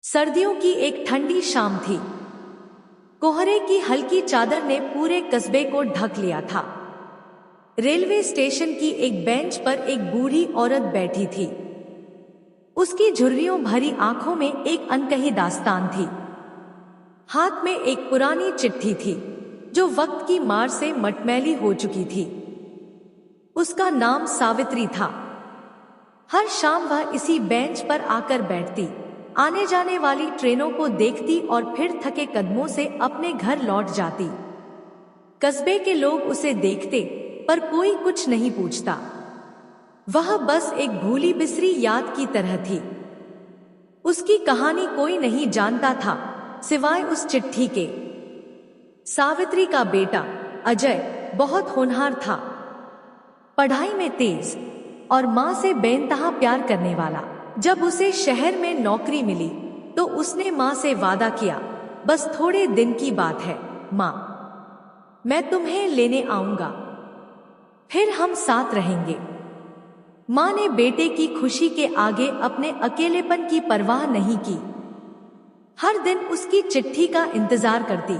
सर्दियों की एक ठंडी शाम थी। कोहरे की हल्की चादर ने पूरे कस्बे को ढक लिया था। रेलवे स्टेशन की एक बेंच पर एक बूढ़ी औरत बैठी थी। उसकी झुर्रियों भरी आंखों में एक अनकही दास्तान थी। हाथ में एक पुरानी चिट्ठी थी जो वक्त की मार से मटमैली हो चुकी थी। उसका नाम सावित्री था। हर शाम वह इसी बेंच पर आकर बैठती, आने जाने वाली ट्रेनों को देखती और फिर थके कदमों से अपने घर लौट जाती। कस्बे के लोग उसे देखते, पर कोई कुछ नहीं पूछता। वह बस एक भूली बिसरी याद की तरह थी। उसकी कहानी कोई नहीं जानता था, सिवाय उस चिट्ठी के। सावित्री का बेटा अजय बहुत होनहार था, पढ़ाई में तेज और माँ से बेइंतहा प्यार करने वाला। जब उसे शहर में नौकरी मिली तो उसने माँ से वादा किया, बस थोड़े दिन की बात है माँ, मैं तुम्हें लेने आऊंगा, फिर हम साथ रहेंगे। माँ ने बेटे की खुशी के आगे अपने अकेलेपन की परवाह नहीं की। हर दिन उसकी चिट्ठी का इंतजार करती।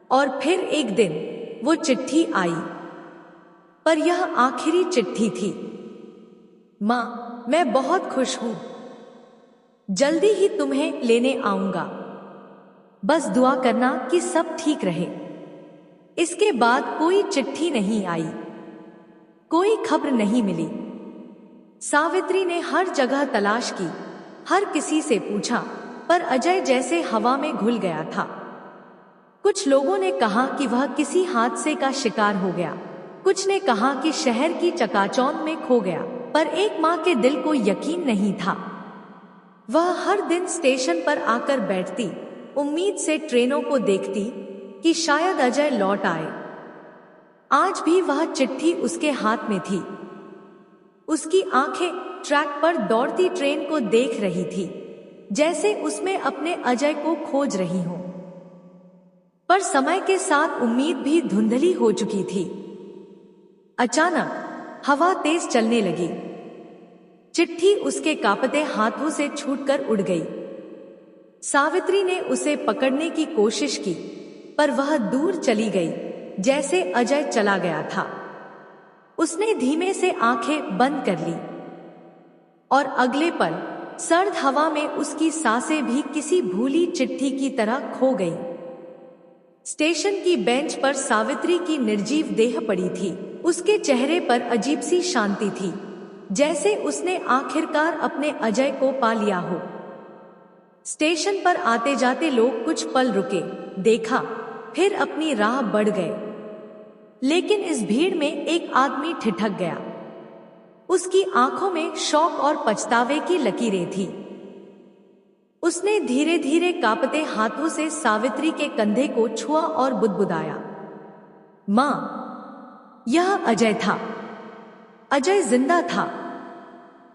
और फिर एक दिन वो चिट्ठी आई, पर यह आखिरी चिट्ठी थी। माँ, मैं बहुत खुश हूँ, जल्दी ही तुम्हें लेने आऊंगा, बस दुआ करना कि सब ठीक रहे। इसके बाद कोई चिट्ठी नहीं आई, कोई खबर नहीं मिली। सावित्री ने हर जगह तलाश की, हर किसी से पूछा, पर अजय जैसे हवा में घुल गया था। कुछ लोगों ने कहा कि वह किसी हादसे का शिकार हो गया, कुछ ने कहा कि शहर की चकाचौंध में खो गया, पर एक माँ के दिल को यकीन नहीं था। वह हर दिन स्टेशन पर आकर बैठती, उम्मीद से ट्रेनों को देखती कि शायद अजय लौट आए। आज भी वह चिट्ठी उसके हाथ में थी। उसकी आंखें ट्रैक पर दौड़ती ट्रेन को देख रही थी, जैसे उसमें अपने अजय को खोज रही हो। पर समय के साथ उम्मीद भी धुंधली हो चुकी थी। अचानक हवा तेज चलने लगी। चिट्ठी उसके कांपते हाथों से छूटकर उड़ गई। सावित्री ने उसे पकड़ने की कोशिश की, पर वह दूर चली गई, जैसे अजय चला गया था। उसने धीमे से आंखें बंद कर ली, और अगले पल सर्द हवा में उसकी सांसें भी किसी भूली चिट्ठी की तरह खो गई। स्टेशन की बेंच पर सावित्री की निर्जीव देह पड़ी थी। उसके चेहरे पर अजीब सी शांति थी, जैसे उसने आखिरकार अपने अजय को पा लिया हो। स्टेशन पर आते जाते लोग कुछ पल रुके, देखा, फिर अपनी राह बढ़ गए। लेकिन इस भीड़ में एक आदमी ठिठक गया। उसकी आंखों में शौक और पछतावे की लकीरें थी। उसने धीरे धीरे कांपते हाथों से सावित्री के कंधे को छुआ और बुदबुदाया, माँ। यह अजय था। अजय जिंदा था,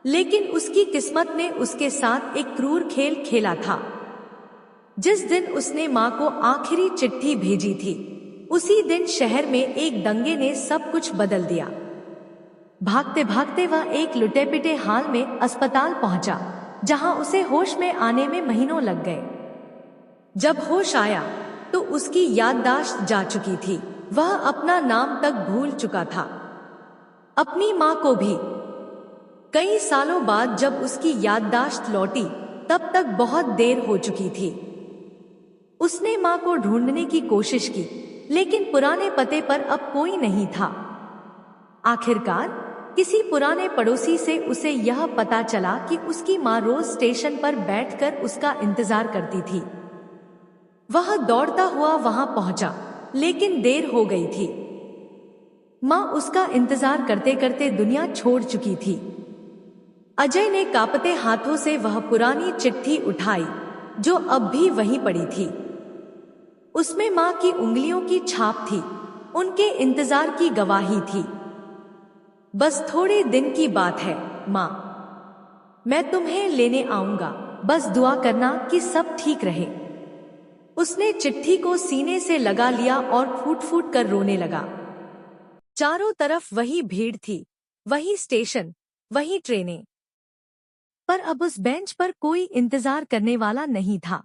लेकिन उसकी किस्मत ने उसके साथ एक क्रूर खेल खेला था। जिस दिन उसने माँ को आखिरी चिट्ठी भेजी थी, उसी दिन शहर में एक दंगे ने सब कुछ बदल दिया। भागते भागते वह एक लुटे पिटे हाल में अस्पताल पहुंचा, जहां उसे होश में आने में महीनों लग गए। जब होश आया तो उसकी याददाश्त जा चुकी थी। वह अपना नाम तक भूल चुका था, अपनी माँ को भी। कई सालों बाद जब उसकी याददाश्त लौटी, तब तक बहुत देर हो चुकी थी। उसने माँ को ढूंढने की कोशिश की, लेकिन पुराने पते पर अब कोई नहीं था। आखिरकार किसी पुराने पड़ोसी से उसे यह पता चला कि उसकी माँ रोज स्टेशन पर बैठकर उसका इंतजार करती थी। वह दौड़ता हुआ वहां पहुंचा, लेकिन देर हो गई थी। माँ उसका इंतजार करते करते दुनिया छोड़ चुकी थी। अजय ने कांपते हाथों से वह पुरानी चिट्ठी उठाई, जो अब भी वहीं पड़ी थी। उसमें माँ की उंगलियों की छाप थी, उनके इंतजार की गवाही थी। बस थोड़े दिन की बात है माँ, मैं तुम्हें लेने आऊंगा, बस दुआ करना कि सब ठीक रहे। उसने चिट्ठी को सीने से लगा लिया और फूट फूट कर रोने लगा। चारों तरफ वही भीड़ थी, वही स्टेशन, वही ट्रेनें। पर अब उस बेंच पर कोई इंतजार करने वाला नहीं था।